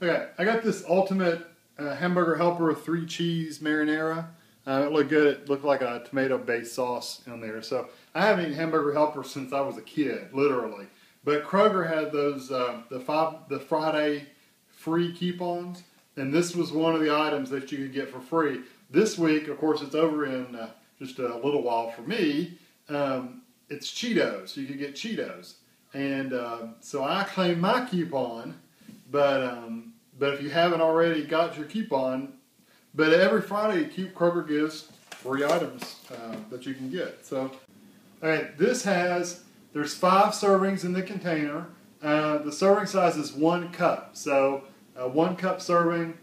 Okay, I got this ultimate hamburger helper 3 cheese marinara. It looked good. It looked like a tomato-based sauce in there. So I haven't eaten hamburger helper since I was a kid, literally. But Kroger had those the Friday free coupons, and this was one of the items that you could get for free. This week, of course, it's over in just a little while for me. It's Cheetos. You could get Cheetos, and so I claimed my coupon. But if you haven't already got your coupon, but every Friday Kroger gives free items that you can get. So, alright, there's 5 servings in the container. The serving size is 1 cup. So, 1 cup serving,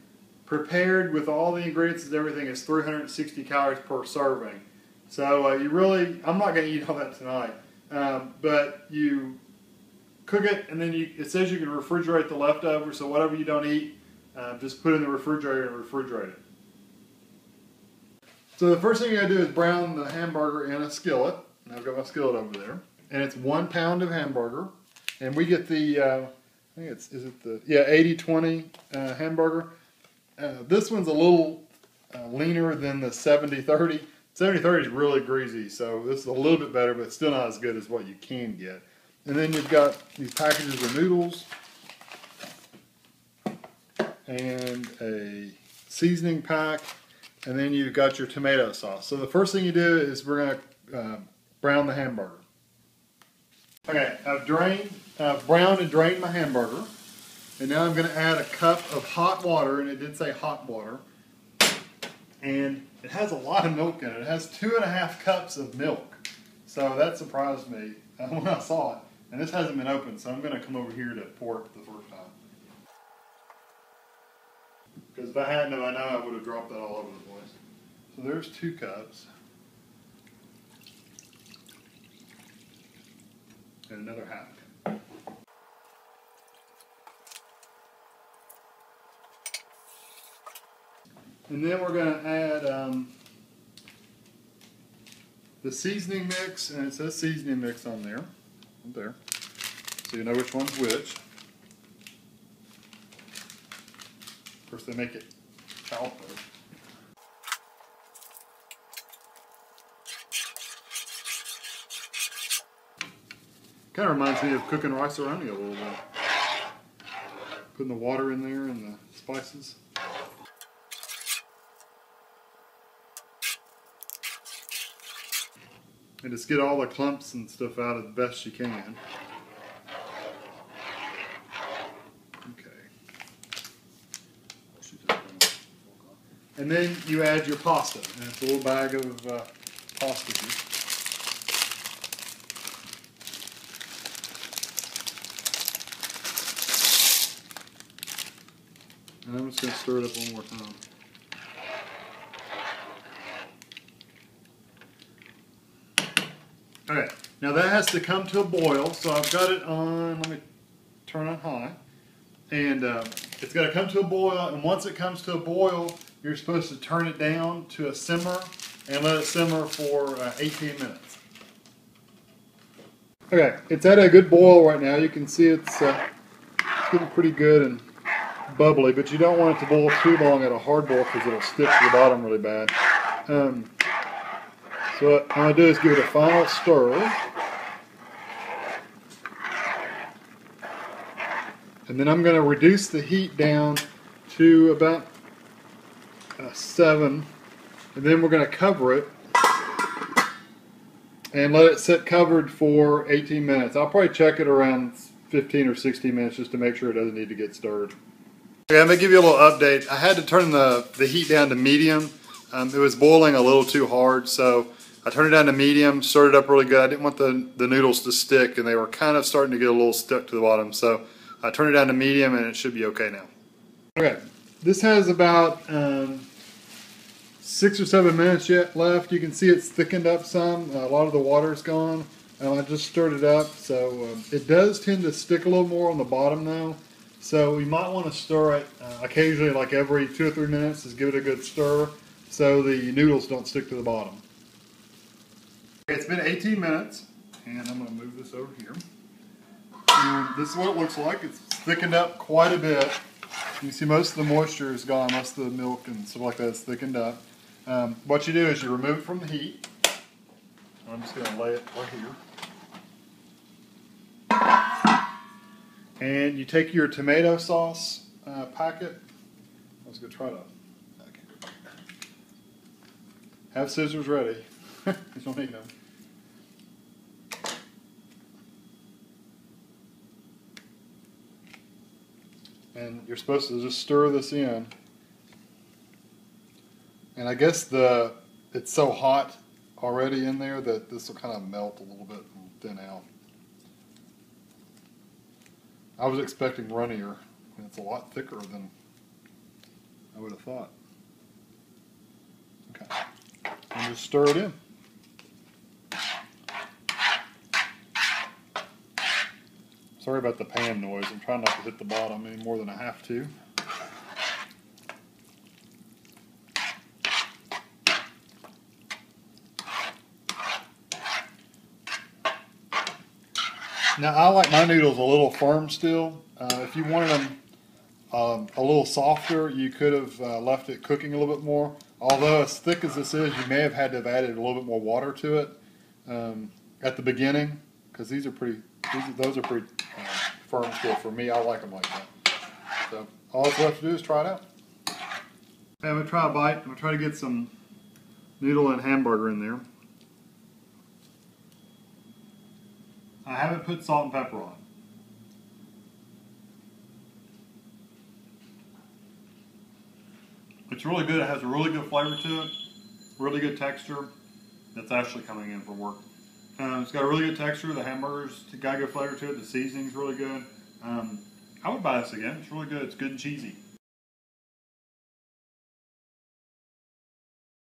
prepared with all the ingredients and everything, is 360 calories per serving. So I'm not going to eat all that tonight. But you cook it, and then it says you can refrigerate the leftovers, so whatever you don't eat, just put it in the refrigerator and refrigerate it. So the first thing you gotta do is brown the hamburger in a skillet. And I've got my skillet over there. And it's 1 pound of hamburger. And we get the, I think it's, 80-20 hamburger. This one's a little leaner than the 70-30. 70-30 is really greasy, so this is a little bit better, but still not as good as what you can get. And then you've got these packages of noodles and a seasoning pack, and then you've got your tomato sauce. So the first thing you do is we're going to brown the hamburger. Okay, I've browned and drained my hamburger, and now I'm going to add a cup of hot water, and it did say hot water, and it has a lot of milk in it. It has 2.5 cups of milk, so that surprised me when I saw it. And this hasn't been opened, so I'm going to come over here to pour it the first time. Because if I hadn't, I know I would have dropped that all over the place. So there's 2 cups. And another half cup. And then we're going to add the seasoning mix, and it says seasoning mix on there. There, so you know which one's which. Of course, they make it chalky. Kind of reminds me of cooking rice-a-roni a little bit. Putting the water in there and the spices. And just get all the clumps and stuff out as best you can. Okay. And then you add your pasta. And it's a little bag of pasta juice. And I'm just going to stir it up one more time. Okay, now that has to come to a boil, so I've got it on, let me turn on high, and it's got to come to a boil, and once it comes to a boil, you're supposed to turn it down to a simmer and let it simmer for 18 minutes. Okay, it's at a good boil right now. You can see it's getting pretty good and bubbly, but you don't want it to boil too long at a hard boil because it'll stick to the bottom really bad. So what I'm going to do is give it a final stir. And then I'm going to reduce the heat down to about 7. And then we're going to cover it and let it sit covered for 18 minutes. I'll probably check it around 15 or 16 minutes just to make sure it doesn't need to get stirred. Okay, I'm going to give you a little update. I had to turn the heat down to medium. It was boiling a little too hard, so I turned it down to medium, stirred it up really good. I didn't want the noodles to stick, and they were kind of starting to get a little stuck to the bottom, so I turned it down to medium, and it should be okay now. Okay, this has about 6 or 7 minutes yet left. You can see it's thickened up some. A lot of the water's gone. I just stirred it up, so it does tend to stick a little more on the bottom though. So you might want to stir it occasionally, like every 2 or 3 minutes, just give it a good stir so the noodles don't stick to the bottom. Okay, it's been 18 minutes, and I'm going to move this over here. And this is what it looks like. It's thickened up quite a bit. You see most of the moisture is gone, most of the milk and stuff like that is thickened up. What you do is you remove it from the heat. I'm just going to lay it right here. And you take your tomato sauce packet. I was going to try to. Okay. Have scissors ready. You don't need them. And you're supposed to just stir this in. And I guess it's so hot already in there that this will kind of melt a little bit and thin out. I was expecting runnier, and it's a lot thicker than I would have thought. Okay. And just stir it in. Sorry about the pan noise. I'm trying not to hit the bottom any more than I have to. Now I like my noodles a little firm still. If you wanted them a little softer, you could have left it cooking a little bit more. Although as thick as this is, you may have had to have added a little bit more water to it at the beginning, because those are pretty firm still for me. I like them like that. So all that's left to do is try it out. Okay, I'm gonna try a bite. I'm gonna try to get some noodle and hamburger in there. I haven't put salt and pepper on. It's really good. It has a really good flavor to it. Really good texture. That's actually coming in from work. It's got a really good texture. The hamburger's got a good flavor to it. The seasoning's really good. I would buy this again. It's really good. It's good and cheesy.